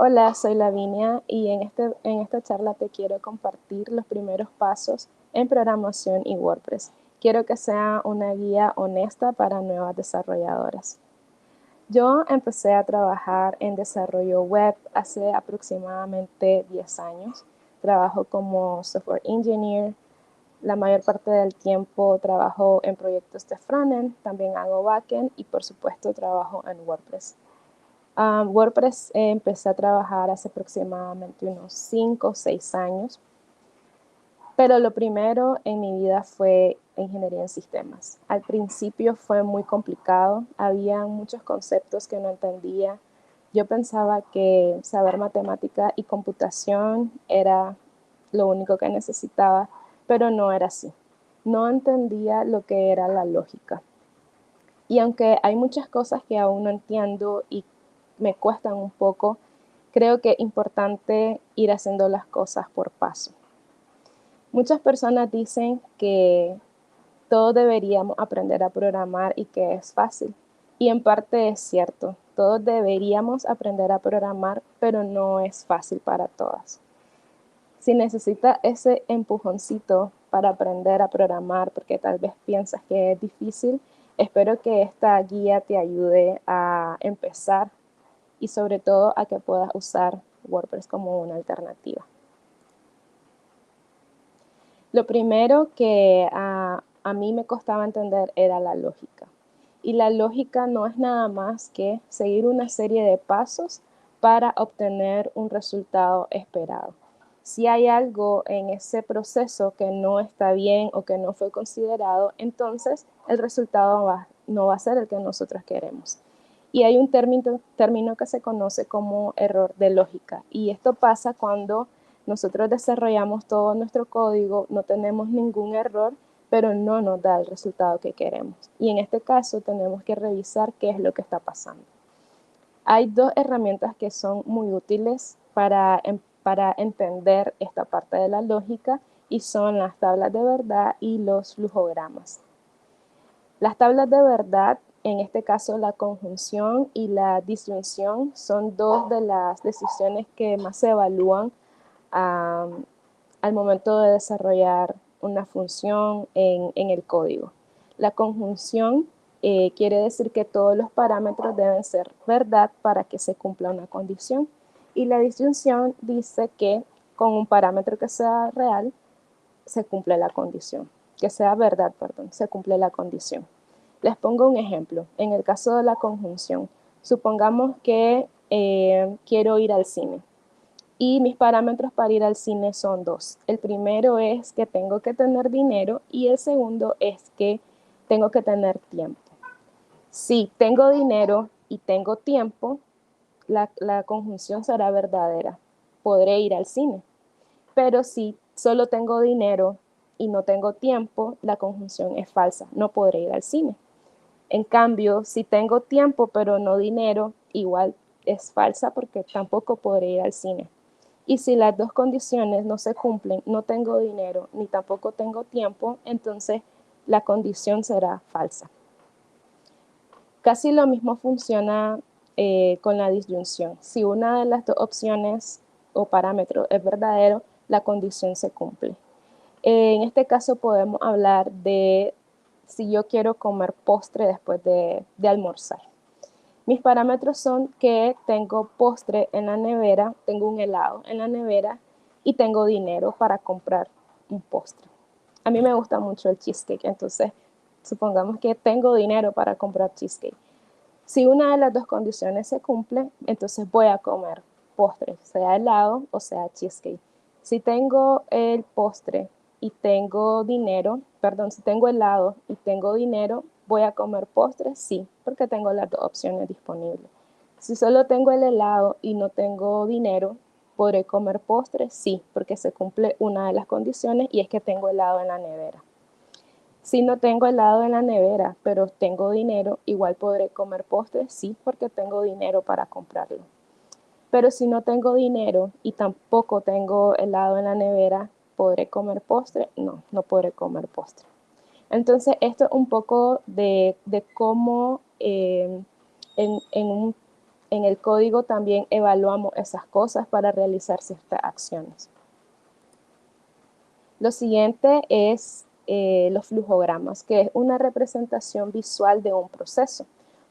Hola, soy Lavinia y en esta charla te quiero compartir los primeros pasos en programación y WordPress. Quiero que sea una guía honesta para nuevas desarrolladoras. Yo empecé a trabajar en desarrollo web hace aproximadamente 10 años. Trabajo como software engineer. La mayor parte del tiempo trabajo en proyectos de frontend, también hago backend y por supuesto trabajo en WordPress. WordPress empecé a trabajar hace aproximadamente unos 5 o 6 años, pero lo primero en mi vida fue ingeniería en sistemas. Al principio fue muy complicado, había muchos conceptos que no entendía. Yo pensaba que saber matemática y computación era lo único que necesitaba, pero no era así. No entendía lo que era la lógica. Y aunque hay muchas cosas que aún no entiendo y me cuestan un poco, creo que es importante ir haciendo las cosas por paso. Muchas personas dicen que todos deberíamos aprender a programar y que es fácil. Y en parte es cierto, todos deberíamos aprender a programar, pero no es fácil para todas. Si necesitas ese empujoncito para aprender a programar, porque tal vez piensas que es difícil, espero que esta guía te ayude a empezar y sobre todo a que puedas usar WordPress como una alternativa. Lo primero que a mí me costaba entender era la lógica. Y la lógica no es nada más que seguir una serie de pasos para obtener un resultado esperado. Si hay algo en ese proceso que no está bien o que no fue considerado, entonces el resultado no va a ser el que nosotros queremos. Y hay un término que se conoce como error de lógica. Y esto pasa cuando nosotros desarrollamos todo nuestro código, no tenemos ningún error, pero no nos da el resultado que queremos. Y en este caso tenemos que revisar qué es lo que está pasando. Hay dos herramientas que son muy útiles para entender esta parte de la lógica y son las tablas de verdad y los flujogramas. Las tablas de verdad, en este caso la conjunción y la disyunción, son dos de las decisiones que más se evalúan al momento de desarrollar una función en el código. La conjunción quiere decir que todos los parámetros deben ser verdad para que se cumpla una condición. Y la disyunción dice que con un parámetro que sea real, se cumple la condición. Que sea verdad, perdón, se cumple la condición. Les pongo un ejemplo. En el caso de la conjunción, supongamos que quiero ir al cine y mis parámetros para ir al cine son dos. El primero es que tengo que tener dinero y el segundo es que tengo que tener tiempo. Si tengo dinero y tengo tiempo, la conjunción será verdadera. Podré ir al cine. Pero si solo tengo dinero y no tengo tiempo, la conjunción es falsa. No podré ir al cine. En cambio, si tengo tiempo pero no dinero, igual es falsa porque tampoco podré ir al cine. Y si las dos condiciones no se cumplen, no tengo dinero ni tampoco tengo tiempo, entonces la condición será falsa. Casi lo mismo funciona con la disyunción. Si una de las dos opciones o parámetros es verdadero, la condición se cumple. En este caso podemos hablar de si yo quiero comer postre después de almorzar. Mis parámetros son que tengo postre en la nevera, tengo un helado en la nevera y tengo dinero para comprar un postre. A mí me gusta mucho el cheesecake, entonces supongamos que tengo dinero para comprar cheesecake. Si una de las dos condiciones se cumple, entonces voy a comer postre, sea helado o sea cheesecake. Si tengo el postre y tengo dinero, perdón, si tengo helado y tengo dinero, voy a comer postre, sí, porque tengo las dos opciones disponibles. Si solo tengo el helado y no tengo dinero, podré comer postre, sí, porque se cumple una de las condiciones y es que tengo helado en la nevera. Si no tengo helado en la nevera, pero tengo dinero, igual podré comer postres, sí, porque tengo dinero para comprarlo. Pero si no tengo dinero y tampoco tengo helado en la nevera, ¿podré comer postre? No, no podré comer postre. Entonces, esto es un poco de cómo en un en el código también evaluamos esas cosas para realizar ciertas acciones. Lo siguiente es los flujogramas, que es una representación visual de un proceso.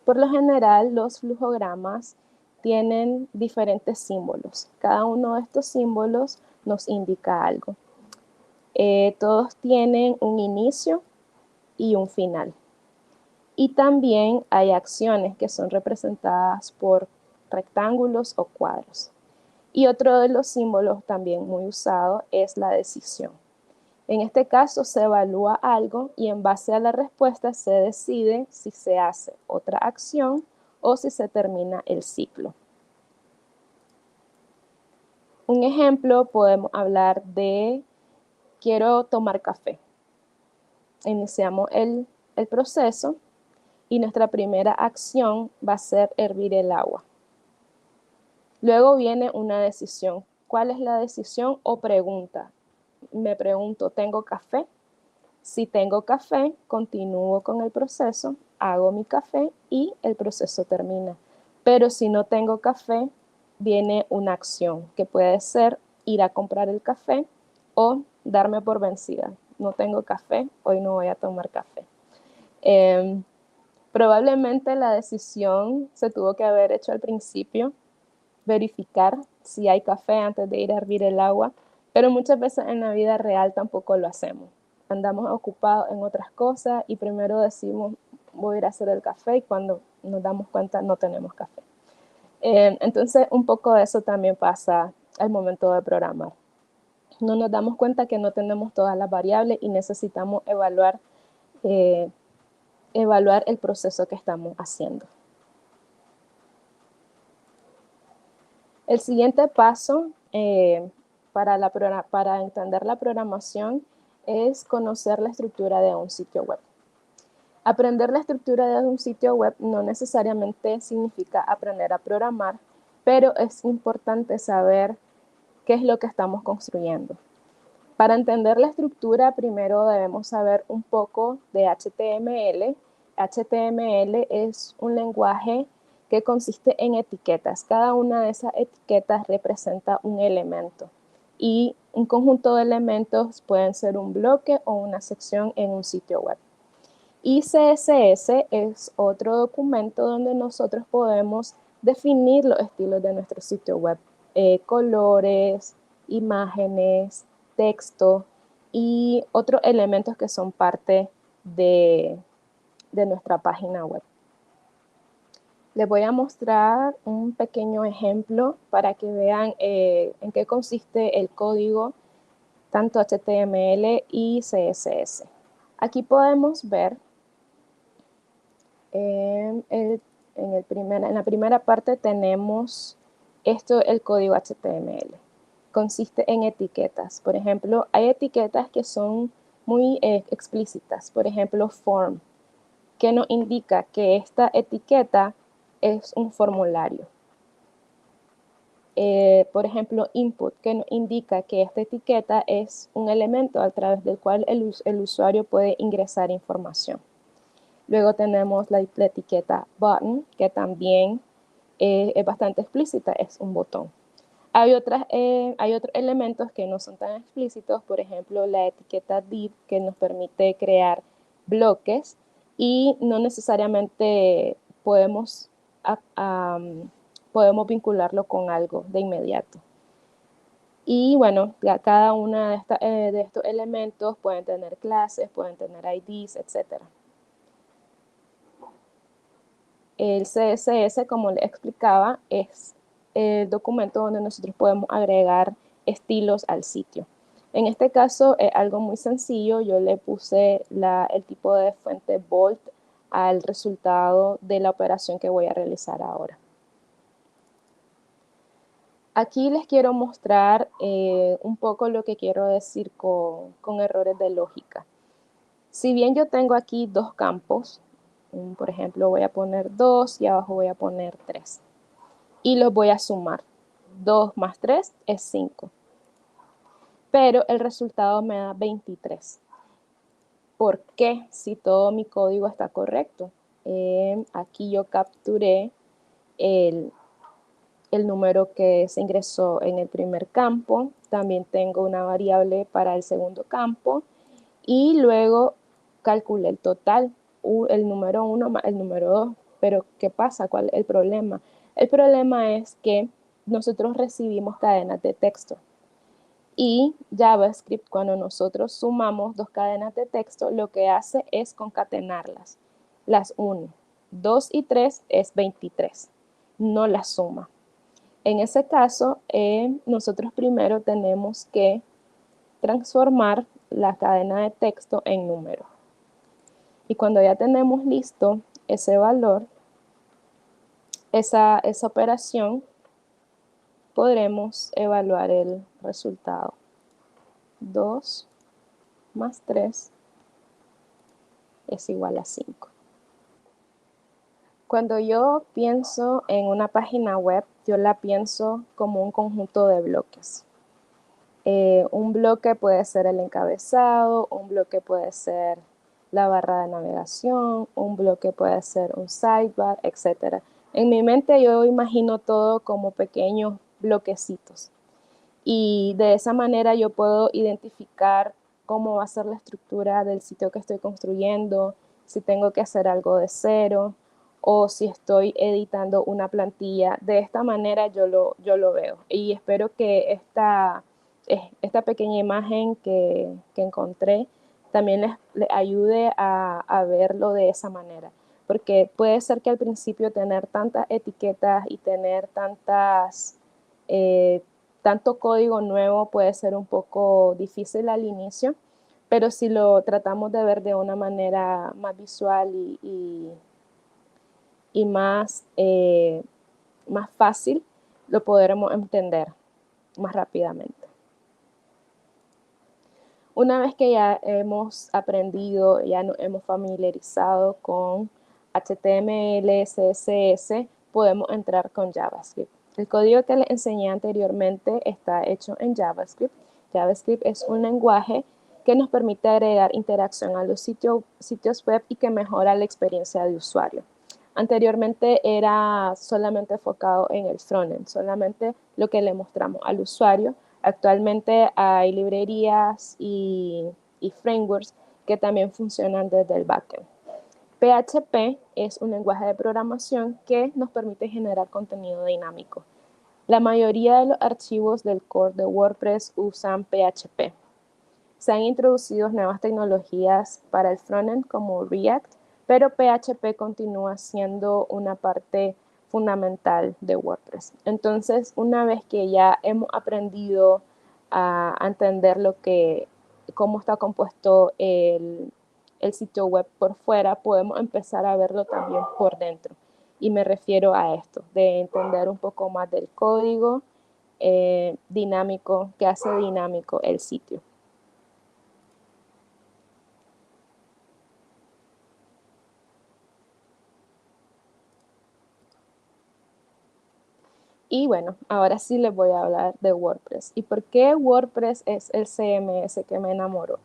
Por lo general, los flujogramas tienen diferentes símbolos. Cada uno de estos símbolos nos indica algo. Todos tienen un inicio y un final. Y también hay acciones que son representadas por rectángulos o cuadros. Y otro de los símbolos también muy usado es la decisión. En este caso se evalúa algo y en base a la respuesta se decide si se hace otra acción o si se termina el ciclo. Un ejemplo, podemos hablar de quiero tomar café. Iniciamos el proceso y nuestra primera acción va a ser hervir el agua. Luego viene una decisión. ¿Cuál es la decisión o pregunta? Me pregunto, ¿tengo café? Si tengo café, continúo con el proceso, hago mi café y el proceso termina. Pero si no tengo café, viene una acción que puede ser ir a comprar el café o darme por vencida. No tengo café, hoy no voy a tomar café. Probablemente la decisión se tuvo que haber hecho al principio, verificar si hay café antes de ir a hervir el agua, pero muchas veces en la vida real tampoco lo hacemos. Andamos ocupados en otras cosas y primero decimos voy a ir a hacer el café y cuando nos damos cuenta no tenemos café. Entonces un poco de eso también pasa al momento de programar. No nos damos cuenta que no tenemos todas las variables y necesitamos evaluar el proceso que estamos haciendo. El siguiente paso para entender la programación es conocer la estructura de un sitio web. Aprender la estructura de un sitio web no necesariamente significa aprender a programar, pero es importante saber qué es lo que estamos construyendo. Para entender la estructura, primero debemos saber un poco de HTML. HTML es un lenguaje que consiste en etiquetas. Cada una de esas etiquetas representa un elemento y un conjunto de elementos pueden ser un bloque o una sección en un sitio web. Y CSS es otro documento donde nosotros podemos definir los estilos de nuestro sitio web, colores, imágenes, texto y otros elementos que son parte de nuestra página web. Les voy a mostrar un pequeño ejemplo para que vean en qué consiste el código, tanto HTML y CSS. Aquí podemos ver en la primera parte tenemos el código HTML. Consiste en etiquetas. Por ejemplo, hay etiquetas que son muy explícitas. Por ejemplo, form, que nos indica que esta etiqueta es un formulario. Por ejemplo, input, que nos indica que esta etiqueta es un elemento a través del cual el usuario puede ingresar información. Luego tenemos la etiqueta button, que también es bastante explícita, es un botón. Hay otros elementos que no son tan explícitos, por ejemplo, la etiqueta div, que nos permite crear bloques y no necesariamente podemos vincularlo con algo de inmediato. Y bueno, cada uno de estos elementos pueden tener clases, pueden tener IDs, etc. El CSS, como les explicaba, es el documento donde nosotros podemos agregar estilos al sitio. En este caso es algo muy sencillo. Yo le puse el tipo de fuente bold al resultado de la operación que voy a realizar ahora. Aquí les quiero mostrar un poco lo que quiero decir con errores de lógica. Si bien yo tengo aquí dos campos, por ejemplo, voy a poner 2 y abajo voy a poner 3. Y los voy a sumar. 2 más 3 es 5. Pero el resultado me da 23. ¿Por qué? Si todo mi código está correcto. Aquí yo capturé el número que se ingresó en el primer campo, también tengo una variable para el segundo campo y luego calculé el total, el número 1 más el número 2. Pero ¿qué pasa? ¿Cuál es el problema? El problema es que nosotros recibimos cadenas de texto y JavaScript, cuando nosotros sumamos dos cadenas de texto, lo que hace es concatenarlas. Las 1, 2 y 3 es 23, no las suma. En ese caso, nosotros primero tenemos que transformar la cadena de texto en número. Y cuando ya tenemos listo ese valor, esa operación, podremos evaluar el resultado. 2 más 3 es igual a 5. Cuando yo pienso en una página web, yo la pienso como un conjunto de bloques. Un bloque puede ser el encabezado, un bloque puede ser la barra de navegación, un bloque puede ser un sidebar, etc. En mi mente yo imagino todo como pequeños bloquecitos y de esa manera yo puedo identificar cómo va a ser la estructura del sitio que estoy construyendo, si tengo que hacer algo de cero o si estoy editando una plantilla. De esta manera yo lo veo y espero que esta pequeña imagen que encontré también les ayude a verlo de esa manera, porque puede ser que al principio tener tantas etiquetas y tener tanto código nuevo puede ser un poco difícil al inicio, pero si lo tratamos de ver de una manera más visual y más fácil, lo podremos entender más rápidamente. Una vez que ya hemos aprendido, ya nos hemos familiarizado con HTML, CSS, podemos entrar con JavaScript. El código que les enseñé anteriormente está hecho en JavaScript. JavaScript es un lenguaje que nos permite agregar interacción a los sitios web y que mejora la experiencia de usuario. Anteriormente era solamente enfocado en el frontend, solamente lo que le mostramos al usuario. Actualmente hay librerías y frameworks que también funcionan desde el backend. PHP es un lenguaje de programación que nos permite generar contenido dinámico. La mayoría de los archivos del core de WordPress usan PHP. Se han introducido nuevas tecnologías para el frontend como React, pero PHP continúa siendo una parte fundamental de WordPress. Entonces, una vez que ya hemos aprendido a entender cómo está compuesto el sitio web por fuera, podemos empezar a verlo también por dentro. Y me refiero a esto, de entender un poco más del código dinámico que hace dinámico el sitio. Y bueno, ahora sí les voy a hablar de WordPress. ¿Y por qué WordPress es el CMS que me enamoró?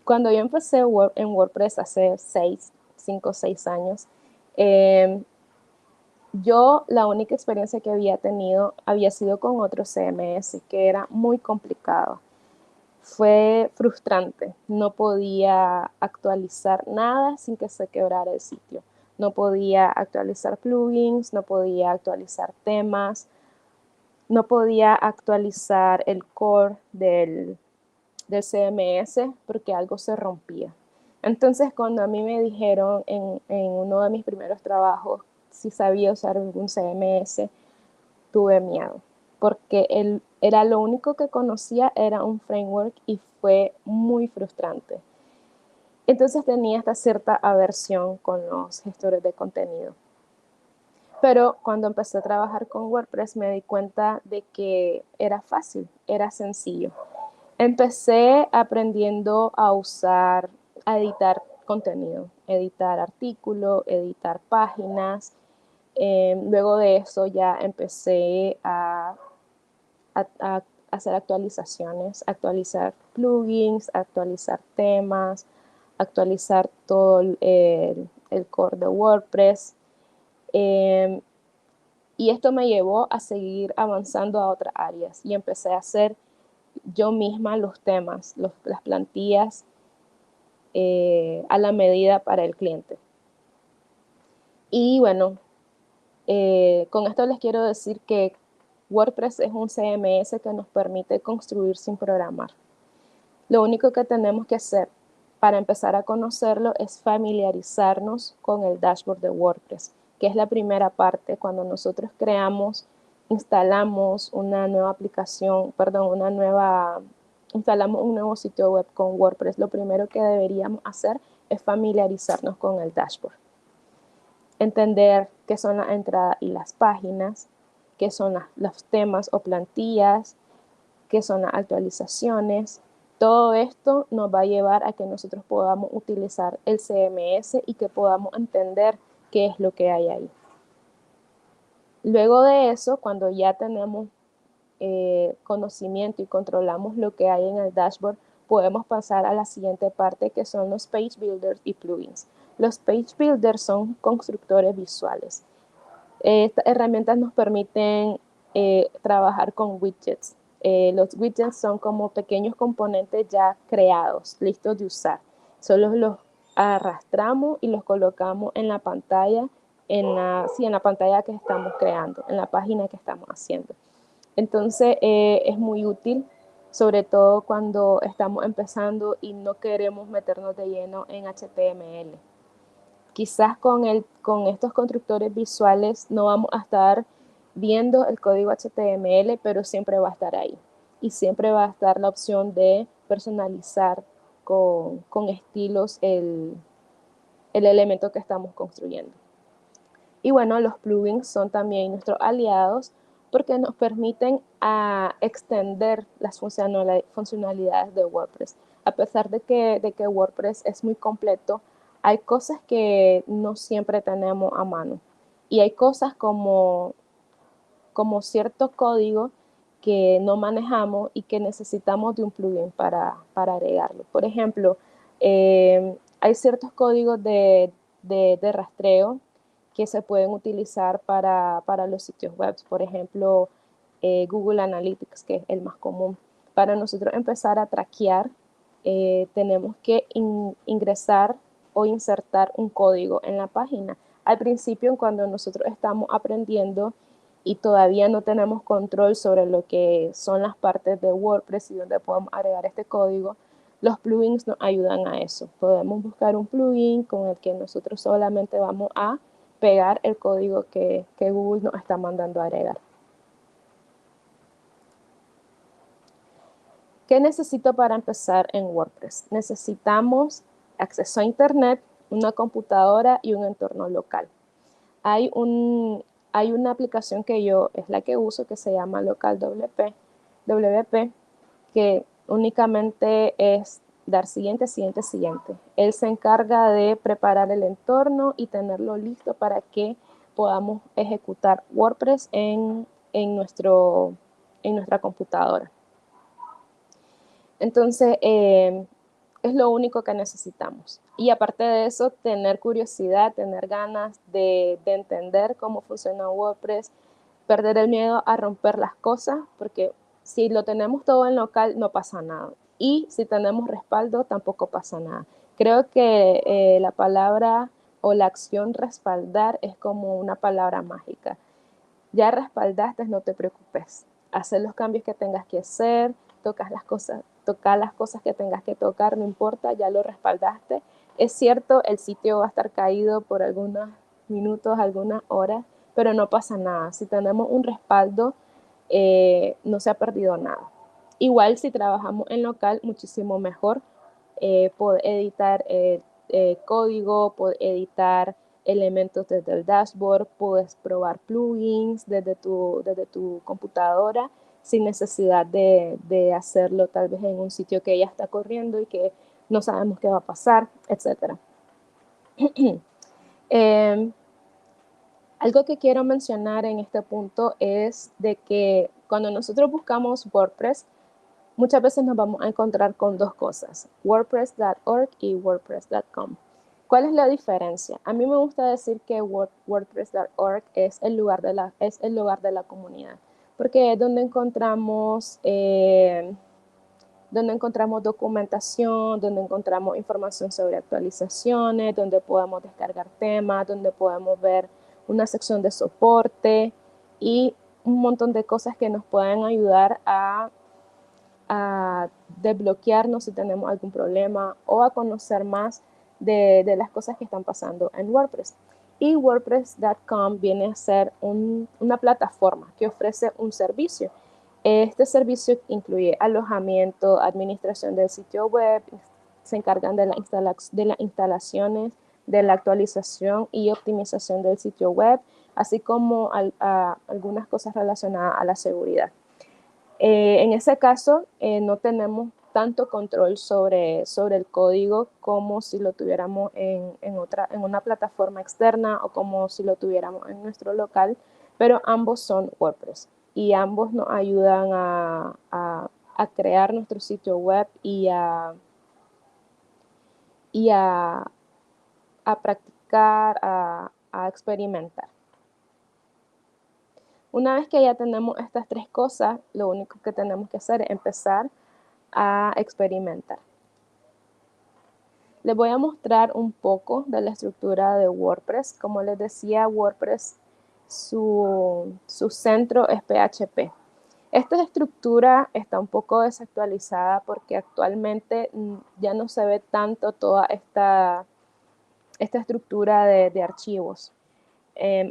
Cuando yo empecé en WordPress hace 5 o 6 años, yo la única experiencia que había tenido había sido con otro CMS que era muy complicado. Fue frustrante, no podía actualizar nada sin que se quebrara el sitio. No podía actualizar plugins, no podía actualizar temas, no podía actualizar el core del CMS porque algo se rompía. Entonces, cuando a mí me dijeron en uno de mis primeros trabajos si sabía usar algún CMS, tuve miedo, porque era lo único que conocía, era un framework y fue muy frustrante. Entonces tenía esta cierta aversión con los gestores de contenido. Pero cuando empecé a trabajar con WordPress me di cuenta de que era fácil, era sencillo. Empecé aprendiendo a editar contenido, editar artículos, editar páginas. Luego de eso ya empecé a hacer actualizaciones, actualizar plugins, actualizar temas, actualizar todo el core de WordPress. Y esto me llevó a seguir avanzando a otras áreas y empecé a hacer yo misma los temas, las plantillas a la medida para el cliente. Y bueno, con esto les quiero decir que WordPress es un CMS que nos permite construir sin programar. Lo único que tenemos que hacer para empezar a conocerlo es familiarizarnos con el dashboard de WordPress, que es la primera parte cuando nosotros instalamos una nueva aplicación, perdón, instalamos un nuevo sitio web con WordPress. Lo primero que deberíamos hacer es familiarizarnos con el dashboard. Entender qué son las entradas y las páginas, qué son los temas o plantillas, qué son las actualizaciones. Todo esto nos va a llevar a que nosotros podamos utilizar el CMS y que podamos entender qué es lo que hay ahí. Luego de eso, cuando ya tenemos conocimiento y controlamos lo que hay en el dashboard, podemos pasar a la siguiente parte, que son los page builders y plugins. Los page builders son constructores visuales. Estas herramientas nos permiten trabajar con widgets. Los widgets son como pequeños componentes ya creados, listos de usar. Solo los arrastramos y los colocamos en la pantalla, en la pantalla que estamos creando, en la página que estamos haciendo. Entonces es muy útil, sobre todo cuando estamos empezando y no queremos meternos de lleno en HTML. Quizás con estos constructores visuales no vamos a estar viendo el código HTML, pero siempre va a estar ahí. Y siempre va a estar la opción de personalizar con estilos el elemento que estamos construyendo. Y bueno, los plugins son también nuestros aliados porque nos permiten extender las funcionalidades de WordPress. A pesar de que WordPress es muy completo, hay cosas que no siempre tenemos a mano. Y hay cosas como cierto código que no manejamos y que necesitamos de un plugin para agregarlo. Por ejemplo, hay ciertos códigos de rastreo que se pueden utilizar para los sitios web. Por ejemplo, Google Analytics, que es el más común. Para nosotros empezar a traquear, tenemos que ingresar o insertar un código en la página. Al principio, cuando nosotros estamos aprendiendo y todavía no tenemos control sobre lo que son las partes de WordPress y donde podemos agregar este código, los plugins nos ayudan a eso. Podemos buscar un plugin con el que nosotros solamente vamos a pegar el código que Google nos está mandando a agregar. ¿Qué necesito para empezar en WordPress? Necesitamos acceso a Internet, una computadora y un entorno local. Hay una aplicación que es la que uso, que se llama LocalWP, que únicamente es dar siguiente, siguiente, siguiente. Él se encarga de preparar el entorno y tenerlo listo para que podamos ejecutar WordPress en nuestra computadora. Entonces, es lo único que necesitamos. Y aparte de eso, tener curiosidad, tener ganas de entender cómo funciona WordPress, perder el miedo a romper las cosas, porque si lo tenemos todo en local, no pasa nada. Y si tenemos respaldo, tampoco pasa nada. Creo que la palabra o la acción respaldar es como una palabra mágica. Ya respaldaste, no te preocupes. Hacer los cambios que tengas que hacer, tocar las cosas que tengas que tocar, no importa, ya lo respaldaste. Es cierto, el sitio va a estar caído por algunos minutos, algunas horas, pero no pasa nada. Si tenemos un respaldo, no se ha perdido nada. Igual si trabajamos en local, muchísimo mejor. Poder editar código, poder editar elementos desde el dashboard, puedes probar plugins desde tu computadora sin necesidad de hacerlo tal vez en un sitio que ya está corriendo y que no sabemos qué va a pasar, etc. Algo que quiero mencionar en este punto es de que cuando nosotros buscamos WordPress, muchas veces nos vamos a encontrar con dos cosas, WordPress.org y WordPress.com. ¿Cuál es la diferencia? A mí me gusta decir que WordPress.org es el lugar de la comunidad, porque es donde encontramos documentación, donde encontramos información sobre actualizaciones, donde podemos descargar temas, donde podemos ver una sección de soporte y un montón de cosas que nos pueden ayudar a desbloquearnos si tenemos algún problema o a conocer más de las cosas que están pasando en WordPress. Y WordPress.com viene a ser una plataforma que ofrece un servicio. Este servicio incluye alojamiento, administración del sitio web, se encargan de las instalaciones, de la actualización y optimización del sitio web, así como algunas cosas relacionadas a la seguridad. En ese caso, no tenemos tanto control sobre el código como si lo tuviéramos en una plataforma externa o como si lo tuviéramos en nuestro local, pero ambos son WordPress y ambos nos ayudan a crear nuestro sitio web y a practicar, a experimentar. Una vez que ya tenemos estas tres cosas, lo único que tenemos que hacer es empezar a experimentar. Les voy a mostrar un poco de la estructura de WordPress. Como les decía, WordPress, su centro es PHP. Esta estructura está un poco desactualizada porque actualmente ya no se ve tanto toda esta estructura de archivos.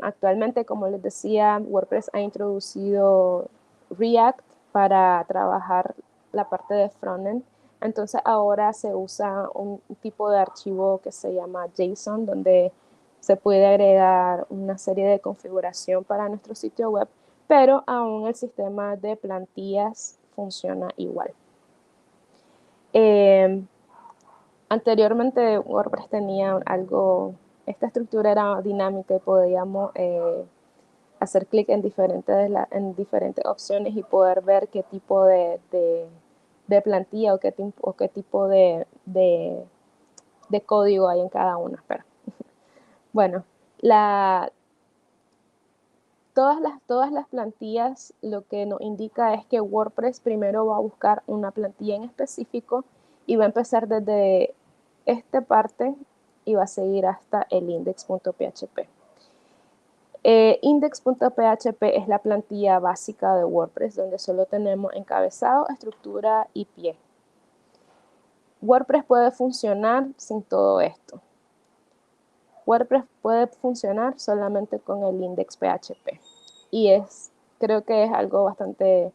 Actualmente, como les decía, WordPress ha introducido React para trabajar la parte de frontend. Entonces ahora se usa un tipo de archivo que se llama JSON, donde se puede agregar una serie de configuración para nuestro sitio web, pero aún el sistema de plantillas funciona igual. Anteriormente WordPress tenía esta estructura era dinámica y podíamos hacer clic en diferentes opciones y poder ver qué tipo de plantilla o qué tipo de código hay en cada una. Pero, bueno, todas las plantillas lo que nos indica es que WordPress primero va a buscar una plantilla en específico y va a empezar desde esta parte y va a seguir hasta el index.php. Index.php es la plantilla básica de WordPress donde solo tenemos encabezado, estructura y pie. WordPress puede funcionar sin todo esto. WordPress puede funcionar solamente con el index.php y creo que es algo bastante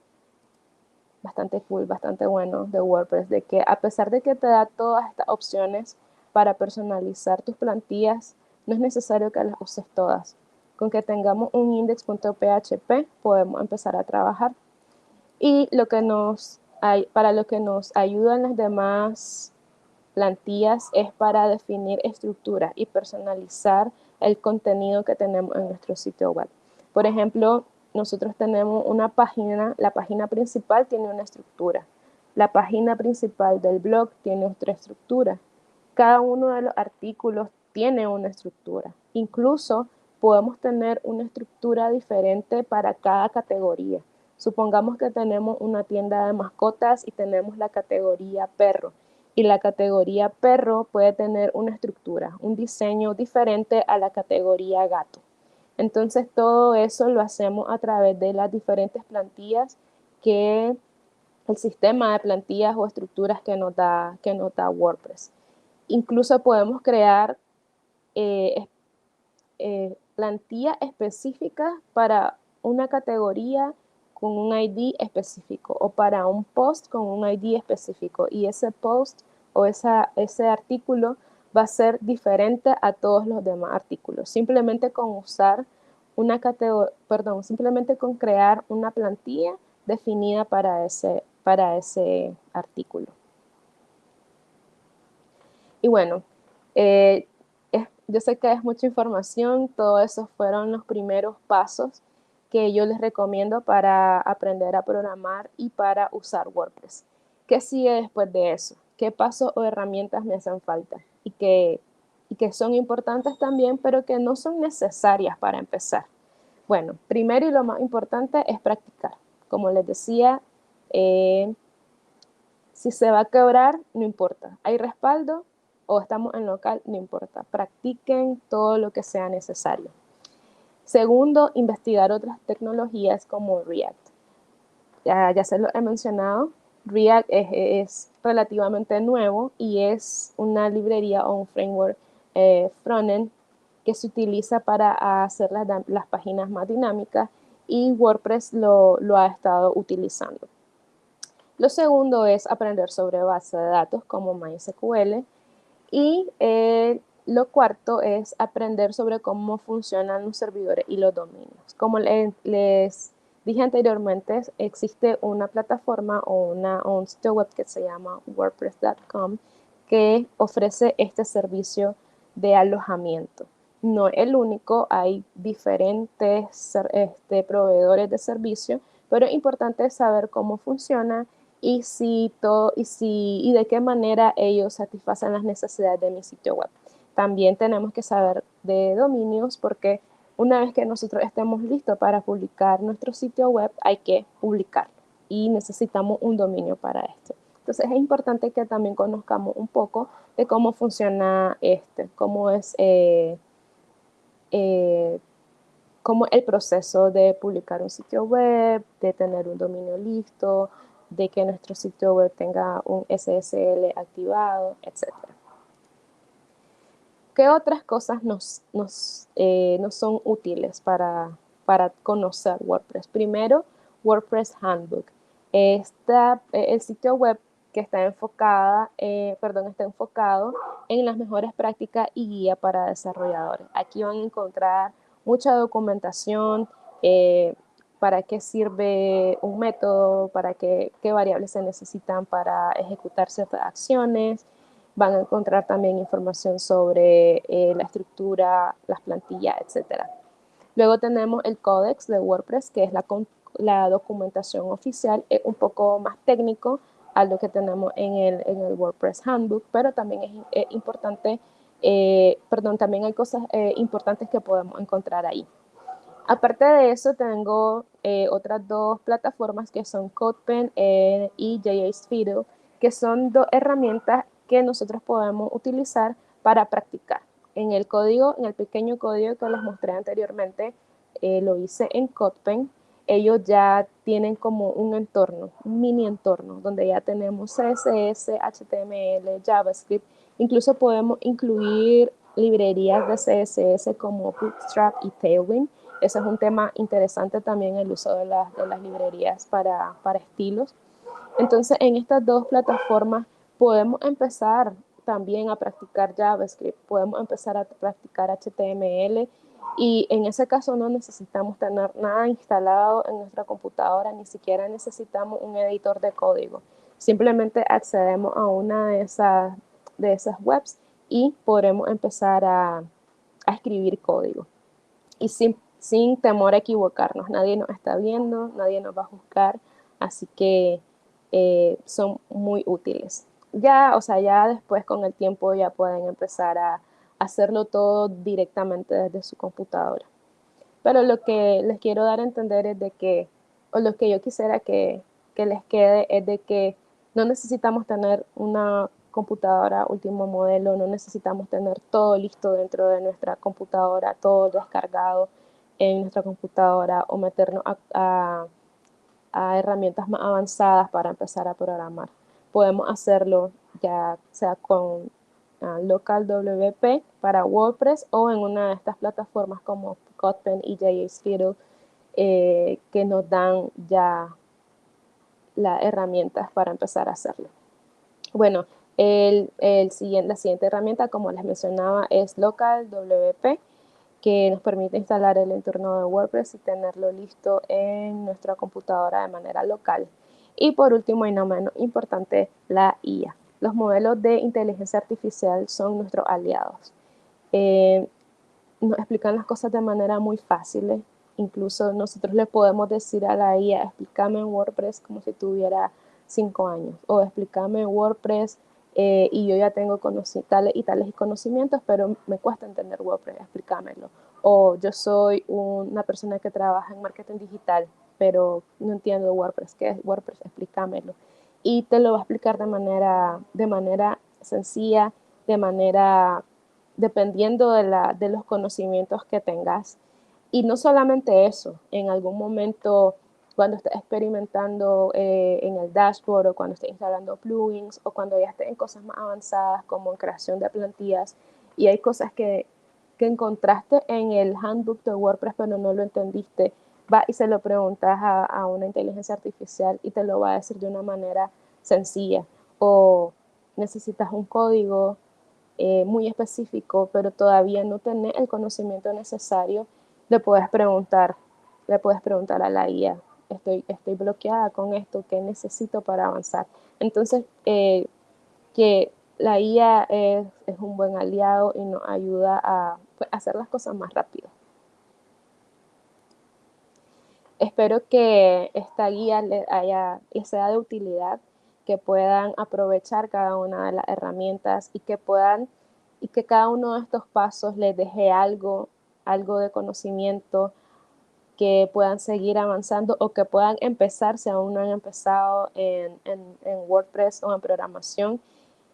cool, bastante bueno de WordPress, de que a pesar de que te da todas estas opciones para personalizar tus plantillas, no es necesario que las uses todas. Con que tengamos un index.php podemos empezar a trabajar. Y para lo que nos ayudan las demás plantillas es para definir estructuras y personalizar el contenido que tenemos en nuestro sitio web. Por ejemplo, nosotros tenemos una página, la página principal tiene una estructura, la página principal del blog tiene otra estructura, cada uno de los artículos tiene una estructura, incluso podemos tener una estructura diferente para cada categoría. Supongamos que tenemos una tienda de mascotas y tenemos la categoría perro. Y la categoría perro puede tener una estructura, un diseño diferente a la categoría gato. Entonces todo eso lo hacemos a través de las diferentes plantillas que el sistema de plantillas o estructuras que nos da WordPress. Incluso podemos crear plantillas específicas para una categoría con un ID específico o para un post con un ID específico y ese post o ese artículo va a ser diferente a todos los demás artículos. Simplemente con usar simplemente con crear una plantilla definida para ese artículo. Y bueno, yo sé que es mucha información, todo eso fueron los primeros pasos que yo les recomiendo para aprender a programar y para usar WordPress. ¿Qué sigue después de eso? ¿Qué pasos o herramientas me hacen falta? ¿Y qué que son importantes también, pero que no son necesarias para empezar. Bueno, primero y lo más importante es practicar. Como les decía, si se va a quebrar, no importa. Hay respaldo o estamos en local, no importa. Practiquen todo lo que sea necesario. Segundo, investigar otras tecnologías como React. Ya se lo he mencionado, React es relativamente nuevo y es una librería o un framework frontend que se utiliza para hacer las páginas más dinámicas y WordPress lo ha estado utilizando. Lo segundo es aprender sobre bases de datos como MySQL y lo cuarto es aprender sobre cómo funcionan los servidores y los dominios. Como les dije anteriormente, existe una plataforma o un sitio web que se llama wordpress.com que ofrece este servicio de alojamiento. No es el único, hay diferentes proveedores de servicio, pero es importante saber cómo funciona y de qué manera ellos satisfacen las necesidades de mi sitio web. También tenemos que saber de dominios porque una vez que nosotros estemos listos para publicar nuestro sitio web, hay que publicarlo y necesitamos un dominio para esto. Entonces es importante que también conozcamos un poco de cómo funciona cómo es como el proceso de publicar un sitio web, de tener un dominio listo, de que nuestro sitio web tenga un SSL activado, etc. ¿Qué otras cosas nos son útiles para conocer WordPress? Primero, WordPress Handbook. El sitio web que está enfocado en las mejores prácticas y guía para desarrolladores. Aquí van a encontrar mucha documentación, para qué sirve un método, qué variables se necesitan para ejecutar ciertas acciones. Van a encontrar también información sobre la estructura, las plantillas, etc. Luego tenemos el Codex de WordPress, que es la documentación oficial, es un poco más técnico a lo que tenemos en el WordPress Handbook, pero también es importante, también hay cosas importantes que podemos encontrar ahí. Aparte de eso, tengo otras dos plataformas que son CodePen y JSFiddle, que son dos herramientas que nosotros podemos utilizar para practicar. En el pequeño código que les mostré anteriormente, lo hice en CodePen. Ellos ya tienen como un mini entorno, donde ya tenemos CSS, HTML, JavaScript. Incluso podemos incluir librerías de CSS como Bootstrap y Tailwind. Ese es un tema interesante también, el uso de las librerías para estilos. Entonces, en estas dos plataformas podemos empezar también a practicar JavaScript, podemos empezar a practicar HTML y en ese caso no necesitamos tener nada instalado en nuestra computadora, ni siquiera necesitamos un editor de código. Simplemente accedemos a una de esas webs y podremos empezar a escribir código. Y sin temor a equivocarnos. Nadie nos está viendo, nadie nos va a juzgar, así que son muy útiles. Ya después con el tiempo ya pueden empezar a hacerlo todo directamente desde su computadora. Pero lo que les quiero dar a entender es o lo que yo quisiera que les quede es de que no necesitamos tener una computadora último modelo, no necesitamos tener todo listo dentro de nuestra computadora, todo descargado en nuestra computadora o meternos a herramientas más avanzadas para empezar a programar. Podemos hacerlo ya sea con LocalWP para WordPress o en una de estas plataformas como Kotlin y JSFiddle que nos dan ya las herramientas para empezar a hacerlo. Bueno, la siguiente herramienta, como les mencionaba, es LocalWP, que nos permite instalar el entorno de WordPress y tenerlo listo en nuestra computadora de manera local. Y por último, y no menos importante, la IA. Los modelos de inteligencia artificial son nuestros aliados. Nos explican las cosas de manera muy fácil. Incluso nosotros le podemos decir a la IA, explícame en WordPress como si tuviera 5 años, o explícame en WordPress y yo ya tengo tales y tales conocimientos, pero me cuesta entender WordPress, explícamelo. O yo soy una persona que trabaja en marketing digital, pero no entiendo WordPress. ¿Qué es WordPress? Explícamelo. Y te lo va a explicar de manera sencilla, de manera dependiendo de los conocimientos que tengas. Y no solamente eso, en algún momento cuando estés experimentando en el dashboard o cuando estés instalando plugins o cuando ya estés en cosas más avanzadas como en creación de plantillas y hay cosas que encontraste en el handbook de WordPress pero no lo entendiste, va y se lo preguntas a una inteligencia artificial y te lo va a decir de una manera sencilla. O necesitas un código muy específico, pero todavía no tenés el conocimiento necesario, le puedes preguntar a la IA, estoy bloqueada con esto, ¿qué necesito para avanzar? Entonces, que la IA es un buen aliado y nos ayuda a pues, hacer las cosas más rápido. Espero que esta guía les sea de utilidad, que puedan aprovechar cada una de las herramientas y que cada uno de estos pasos les deje algo de conocimiento, que puedan seguir avanzando o que puedan empezar si aún no han empezado en WordPress o en programación.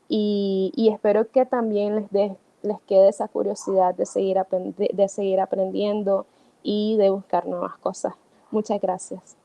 Y espero que también les quede esa curiosidad de seguir aprendiendo y de buscar nuevas cosas. Muchas gracias.